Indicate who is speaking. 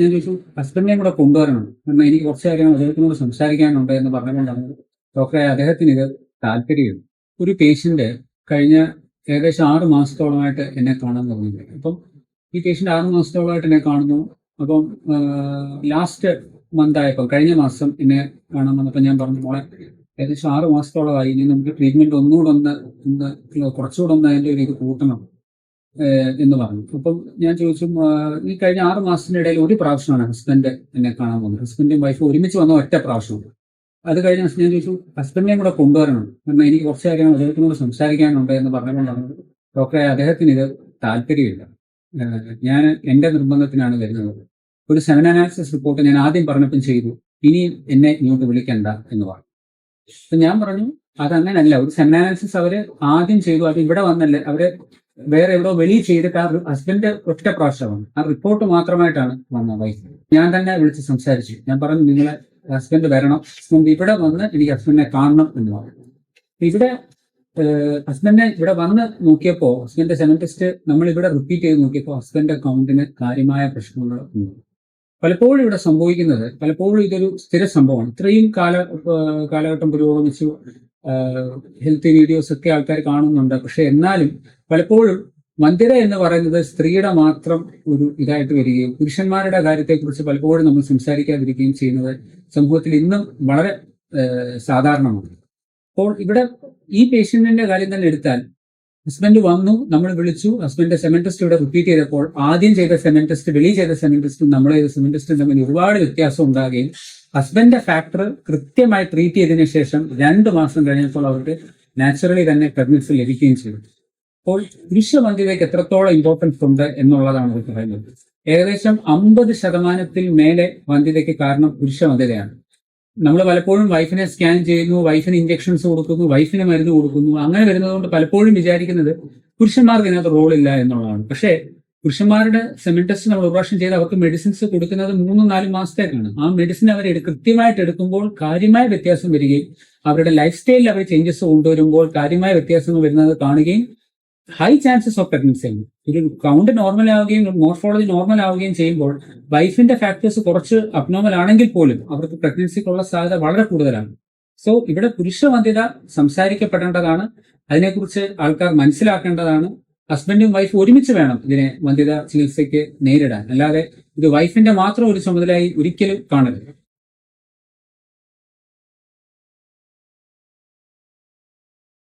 Speaker 1: ഞാൻ ചോദിച്ചു ഹസ്ബൻഡിനെയും കൂടെ കൊണ്ടുവരണം, കാരണം എനിക്ക് കുറച്ച് കാര്യങ്ങൾ അദ്ദേഹത്തിനോട് സംസാരിക്കാനുണ്ട് എന്ന് പറഞ്ഞുകൊണ്ടാണ് ഡോക്ടറെ അദ്ദേഹത്തിന് ഇത് താല്പര്യം. ഒരു പേഷ്യന്റ് കഴിഞ്ഞ ഏകദേശം 6 മാസത്തോളമായിട്ട് എന്നെ കാണാൻ തുടങ്ങി. അപ്പം ഈ പേഷ്യന്റ് 6 മാസത്തോളമായിട്ട് എന്നെ കാണുന്നു. അപ്പം ലാസ്റ്റ് മന്ത് ആയപ്പോൾ കഴിഞ്ഞ മാസം എന്നെ കാണാൻ വന്നപ്പോൾ ഞാൻ പറഞ്ഞു, മോളെ ഏകദേശം 6 മാസത്തോളമായി, ഇനി നമുക്ക് ട്രീറ്റ്മെന്റ് കുറച്ചുകൂടെ ഒന്ന് അതിന്റെ ഒരു ഇത് കൂട്ടണം എന്ന് പറഞ്ഞു. അപ്പം ഞാൻ ചോദിച്ചു, ഈ കഴിഞ്ഞ 6 മാസത്തിനിടയിൽ ഒരു പ്രാവശ്യമാണ് ഹസ്ബൻഡ് എന്നെ കാണാൻ വന്നത്. ഹസ്ബൻഡും വൈഫും ഒരുമിച്ച് വന്ന ഒറ്റ പ്രാവശ്യമാണ്. അത് കഴിഞ്ഞ ഞാൻ ചോദിച്ചു ഹസ്ബൻഡിനെയും കൂടെ കൊണ്ടുവരണം, കാരണം എനിക്ക് കുറച്ച് കാര്യങ്ങൾ അദ്ദേഹത്തിനോട് സംസാരിക്കാനുണ്ട് എന്ന് പറഞ്ഞുകൊണ്ടാണ് ഡോക്ടറെ അദ്ദേഹത്തിന് ഇത് താല്പര്യമില്ല. ഞാൻ എൻ്റെ നിർബന്ധത്തിനാണ് വരുന്നത്. ഒരു 7 അനാലിസിസ് റിപ്പോർട്ട് ഞാൻ ആദ്യം പറഞ്ഞപ്പം ചെയ്തു, ഇനിയും എന്നെ ഇങ്ങോട്ട് വിളിക്കണ്ട എന്ന് പറഞ്ഞു. അപ്പൊ ഞാൻ പറഞ്ഞു അതങ്ങനല്ല, ഒരു 7 അനാലിസിസ് അവര് ആദ്യം ചെയ്തു, അത് ഇവിടെ വന്നല്ലേ, അവര് വേറെ എവിടെയോ വെളിയിൽ ചെയ്തിട്ട് ആ ഹസ്ബൻഡ് ഒറ്റ പ്രാവശ്യമാണ്, ആ റിപ്പോർട്ട് മാത്രമായിട്ടാണ് വന്നത് വൈഫ്. ഞാൻ തന്നെ വിളിച്ച് സംസാരിച്ചു. ഞാൻ പറഞ്ഞു നിങ്ങളെ ഹസ്ബൻഡ് വരണം, ഹസ്ബൻഡ് ഇവിടെ വന്ന് എനിക്ക് ഹസ്ബൻഡിനെ കാണണം എന്ന് പറഞ്ഞു. ഇവിടെ ഹസ്ബൻഡിനെ ഇവിടെ വന്ന് നോക്കിയപ്പോൾ ഹസ്ബൻഡിന്റെ സെമൻ ടെസ്റ്റ് നമ്മൾ ഇവിടെ റിപ്പീറ്റ് ചെയ്ത് നോക്കിയപ്പോൾ ഹസ്ബൻഡിന്റെ അക്കൗണ്ടിന് കാര്യമായ പ്രശ്നങ്ങൾ ഉണ്ട്. പലപ്പോഴും ഇവിടെ സംഭവിക്കുന്നത്, പലപ്പോഴും ഇതൊരു സ്ഥിര സംഭവമാണ്. ഇത്രയും കാലഘട്ടം പുരോഗമിച്ചു, ഹെൽത്ത് വീഡിയോസ് ഒക്കെ ആൾക്കാർ കാണുന്നുണ്ട്. പക്ഷെ എന്നാലും പലപ്പോഴും വന്ധ്യത എന്ന് പറയുന്നത് സ്ത്രീയുടെ മാത്രം ഒരു ഇതായിട്ട് വരികയും പുരുഷന്മാരുടെ കാര്യത്തെക്കുറിച്ച് പലപ്പോഴും നമ്മൾ സംസാരിക്കാതിരിക്കുകയും ചെയ്യുന്നത് സമൂഹത്തിൽ ഇന്നും വളരെ സാധാരണമാണ്. അപ്പോൾ ഇവിടെ ഈ പേഷ്യന്റിന്റെ കാര്യം തന്നെ എടുത്താൽ, ഹസ്ബൻഡ് വന്നു, നമ്മൾ വിളിച്ചു, ഹസ്ബൻഡിന്റെ സെമൻ ടെസ്റ്റ് ഇവിടെ റിപ്പീറ്റ് ചെയ്തപ്പോൾ ആദ്യം ചെയ്ത സെമൻ ടെസ്റ്റ്, വെളിയിൽ ചെയ്ത സെമൻ ടെസ്റ്റും നമ്മൾ ചെയ്ത സെമൻ ടെസ്റ്റും തമ്മിൽ ഒരുപാട് വ്യത്യാസം ഉണ്ടാകുകയും ഹസ്ബൻഡിന്റെ ഫാക്ടർ കൃത്യമായി ട്രീറ്റ് ചെയ്തതിനു ശേഷം 2 മാസം കഴിഞ്ഞപ്പോൾ അവർക്ക് നാച്ചുറലി തന്നെ പ്രഗ്നൻസി ലഭിക്കുകയും ചെയ്തു. അപ്പോൾ പുരുഷവന്ധ്യതയ്ക്ക് എത്രത്തോളം ഇമ്പോർട്ടൻസ് ഉണ്ട് എന്നുള്ളതാണ് അവർ പറയുന്നത്. ഏകദേശം 50% മേലെ വന്ധ്യതയ്ക്ക് കാരണം പുരുഷവന്ധ്യതയാണ്. നമ്മൾ പലപ്പോഴും വൈഫിനെ സ്കാൻ ചെയ്യുന്നു, വൈഫിന് ഇഞ്ചക്ഷൻസ് കൊടുക്കുന്നു, വൈഫിന് മരുന്ന് കൊടുക്കുന്നു, അങ്ങനെ വരുന്നതുകൊണ്ട് പലപ്പോഴും വിചാരിക്കുന്നത് പുരുഷന്മാർക്ക് ഇതിനകത്ത് റോളില്ല എന്നുള്ളതാണ്. പക്ഷേ പുരുഷന്മാരുടെ സെമൻ ടെസ്റ്റ് നമ്മൾ ഒരു പ്രാവശ്യം ചെയ്ത് അവർക്ക് മെഡിസിൻസ് കൊടുക്കുന്നത് 3-4 മാസത്തേക്കാണ്. ആ മെഡിസിൻ അവർ കൃത്യമായിട്ട് എടുക്കുമ്പോൾ കാര്യമായ വ്യത്യാസം വരികയും അവരുടെ ലൈഫ് സ്റ്റൈലിൽ അവർ ചേഞ്ചസ് കൊണ്ടുവരുമ്പോൾ കാര്യമായ വ്യത്യാസങ്ങൾ വരുന്നത് കാണുകയും ഹൈ ചാൻസസ് ഓഫ് പ്രഗ്നൻസി ആണ്. ഒരു കൗണ്ട് നോർമൽ ആവുകയും മോർഫോളജി നോർമൽ ആവുകയും ചെയ്യുമ്പോൾ വൈഫിന്റെ ഫാക്ടേഴ്സ് കുറച്ച് അബ്നോർമൽ ആണെങ്കിൽ പോലും അവർക്ക് പ്രഗ്നൻസിക്കുള്ള സാധ്യത വളരെ കൂടുതലാണ്. സോ ഇവിടെ പുരുഷവന്ധ്യത സംസാരിക്കപ്പെടേണ്ടതാണ്, അതിനെക്കുറിച്ച് ആൾക്കാർ മനസ്സിലാക്കേണ്ടതാണ്. ഹസ്ബൻഡും വൈഫ് ഒരുമിച്ച് വേണം ഇതിനെ വന്ധ്യത ചികിത്സയ്ക്ക് നേരിടാൻ, അല്ലാതെ ഇത് വൈഫിന്റെ മാത്രം ഒരു ചുമതലയായി ഒരിക്കലും കാണരുത്.